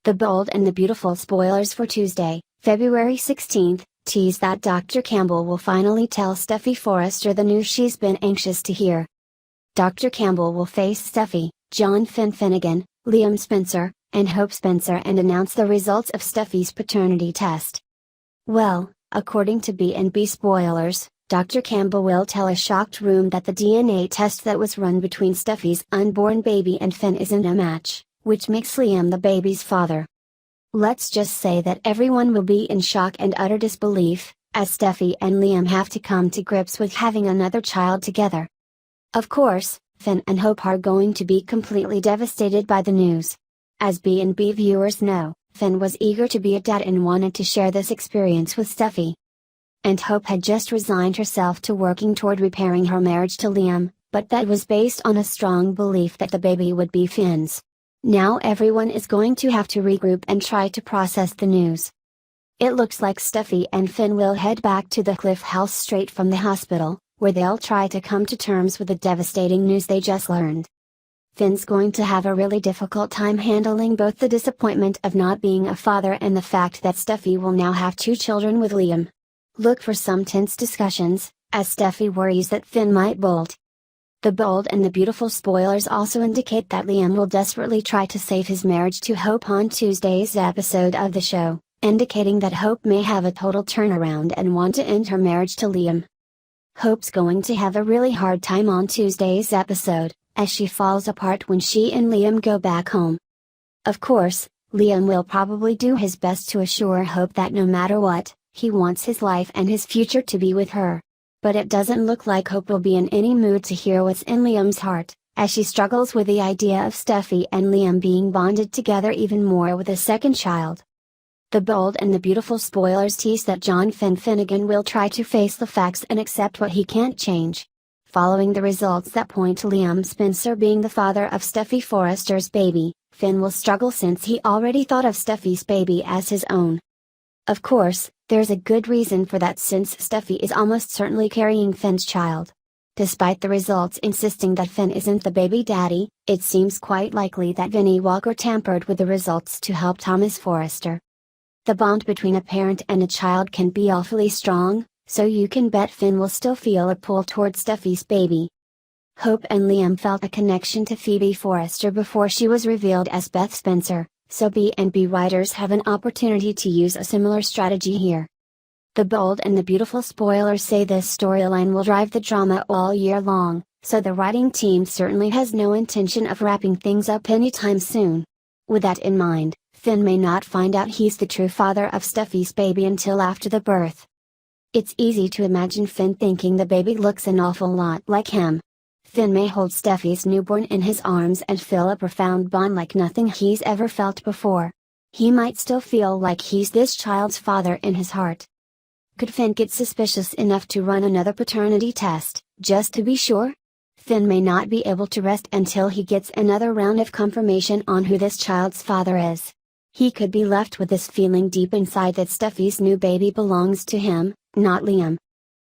The Bold and the Beautiful spoilers for Tuesday, February 16th, tease that Dr. Campbell will finally tell Steffy Forrester the news she's been anxious to hear. Dr. Campbell will face Steffy, John Finnegan, Liam Spencer, and Hope Spencer and announce the results of Steffy's paternity test. Well, according to B&B spoilers, Dr. Campbell will tell a shocked room that the DNA test that was run between Steffy's unborn baby and Finn isn't a match, which makes Liam the baby's father. Let's just say that everyone will be in shock and utter disbelief, as Steffy and Liam have to come to grips with having another child together. Of course, Finn and Hope are going to be completely devastated by the news. As B&B viewers know, Finn was eager to be a dad and wanted to share this experience with Steffy. And Hope had just resigned herself to working toward repairing her marriage to Liam, but that was based on a strong belief that the baby would be Finn's. Now everyone is going to have to regroup and try to process the news. It looks like Steffy and Finn will head back to the Cliff House straight from the hospital, where they'll try to come to terms with the devastating news they just learned. Finn's going to have a really difficult time handling both the disappointment of not being a father and the fact that Steffy will now have 2 children with Liam. Look for some tense discussions, as Steffy worries that Finn might bolt. The Bold and the Beautiful spoilers also indicate that Liam will desperately try to save his marriage to Hope on Tuesday's episode of the show, indicating that Hope may have a total turnaround and want to end her marriage to Liam. Hope's going to have a really hard time on Tuesday's episode, as she falls apart when she and Liam go back home. Of course, Liam will probably do his best to assure Hope that no matter what, he wants his life and his future to be with her. But it doesn't look like Hope will be in any mood to hear what's in Liam's heart, as she struggles with the idea of Steffy and Liam being bonded together even more with a second child. The Bold and the Beautiful spoilers tease that John Finnegan will try to face the facts and accept what he can't change. Following the results that point to Liam Spencer being the father of Steffy Forrester's baby, Finn will struggle since he already thought of Steffy's baby as his own. Of course, there's a good reason for that since Steffy is almost certainly carrying Finn's child. Despite the results insisting that Finn isn't the baby daddy, it seems quite likely that Vinnie Walker tampered with the results to help Thomas Forrester. The bond between a parent and a child can be awfully strong, so you can bet Finn will still feel a pull toward Steffy's baby. Hope and Liam felt a connection to Phoebe Forrester before she was revealed as Beth Spencer, so B&B writers have an opportunity to use a similar strategy here. The Bold and the Beautiful spoilers say this storyline will drive the drama all year long, so the writing team certainly has no intention of wrapping things up anytime soon. With that in mind, Finn may not find out he's the true father of Steffy's baby until after the birth. It's easy to imagine Finn thinking the baby looks an awful lot like him. Finn may hold Steffy's newborn in his arms and feel a profound bond like nothing he's ever felt before. He might still feel like he's this child's father in his heart. Could Finn get suspicious enough to run another paternity test, just to be sure? Finn may not be able to rest until he gets another round of confirmation on who this child's father is. He could be left with this feeling deep inside that Steffy's new baby belongs to him, not Liam.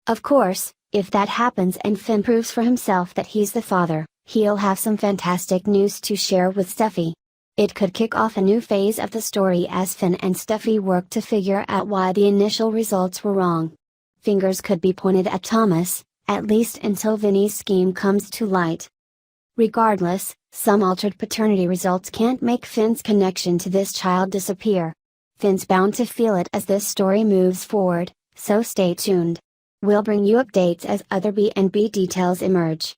Of course, if that happens and Finn proves for himself that he's the father, he'll have some fantastic news to share with Steffy. It could kick off a new phase of the story as Finn and Steffy work to figure out why the initial results were wrong. Fingers could be pointed at Thomas, at least until Vinnie's scheme comes to light. Regardless, some altered paternity results can't make Finn's connection to this child disappear. Finn's bound to feel it as this story moves forward, so stay tuned. We'll bring you updates as other B&B details emerge.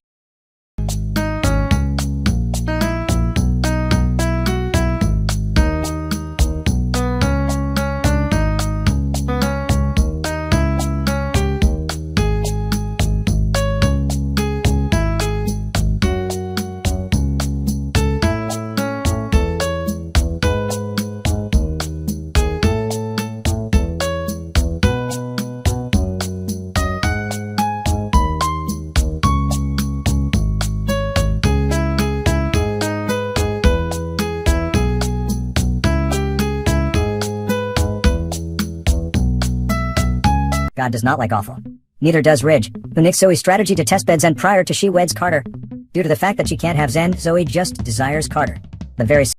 God does not like awful. Neither does Ridge, who nicks Zoe's strategy to test bed Zen prior to she weds Carter. Due to the fact that she can't have Zen, Zoe just desires Carter. The very